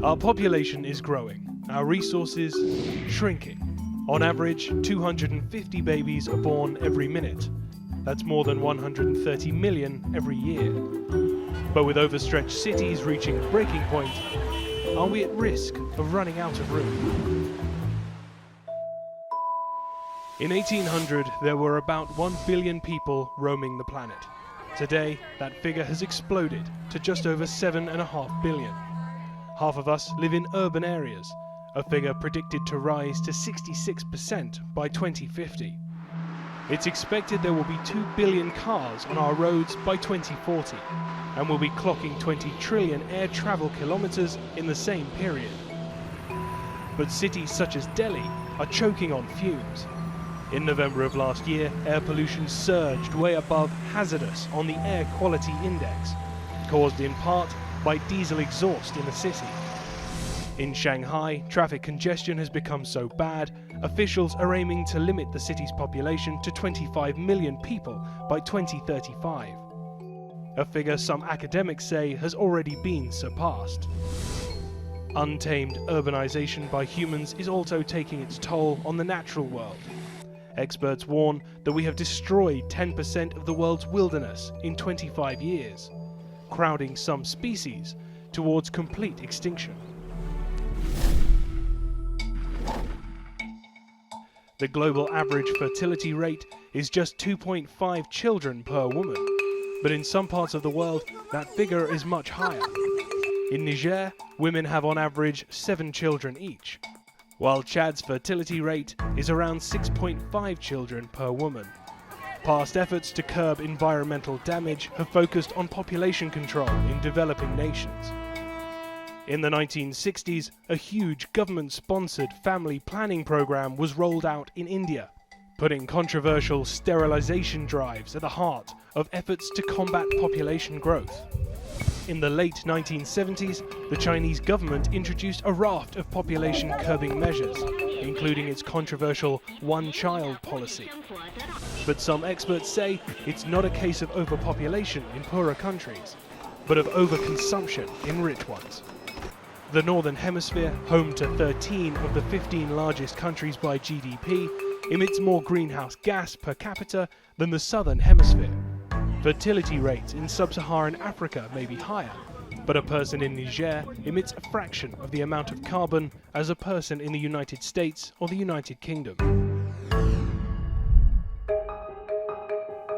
Our population is growing, our resources shrinking. On average, 250 babies are born every minute. That's more than 130 million every year. But with overstretched cities reaching breaking point, are we at risk of running out of room? In 1800, there were about 1 billion people roaming the planet. Today, that figure has exploded to just over 7.5 billion. Half of us live in urban areas, a figure predicted to rise to 66% by 2050. It's expected there will be 2 billion cars on our roads by 2040, and we'll be clocking 20 trillion air travel kilometers in the same period. But cities such as Delhi are choking on fumes. In November of last year, air pollution surged way above hazardous on the Air Quality Index, caused in part by diesel exhaust in the city. In Shanghai, traffic congestion has become so bad, officials are aiming to limit the city's population to 25 million people by 2035. A figure some academics say has already been surpassed. Untamed urbanization by humans is also taking its toll on the natural world. Experts warn that we have destroyed 10% of the world's wilderness in 25 years, crowding some species towards complete extinction. The global average fertility rate is just 2.5 children per woman, but in some parts of the world that figure is much higher. In Niger, women have on average 7 children each, while Chad's fertility rate is around 6.5 children per woman. Past efforts to curb environmental damage have focused on population control in developing nations. In the 1960s, a huge government-sponsored family planning program was rolled out in India, putting controversial sterilization drives at the heart of efforts to combat population growth. In the late 1970s, the Chinese government introduced a raft of population-curbing measures, including its controversial one-child policy. But some experts say it's not a case of overpopulation in poorer countries, but of overconsumption in rich ones. The Northern Hemisphere, home to 13 of the 15 largest countries by GDP, emits more greenhouse gas per capita than the Southern Hemisphere. Fertility rates in sub-Saharan Africa may be higher, but a person in Niger emits a fraction of the amount of carbon as a person in the United States or the United Kingdom.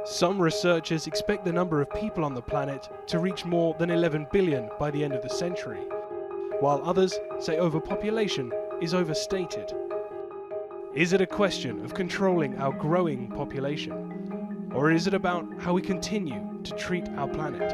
Some researchers expect the number of people on the planet to reach more than 11 billion by the end of the century, while others say overpopulation is overstated. Is it a question of controlling our growing population? Or is it about how we continue to treat our planet?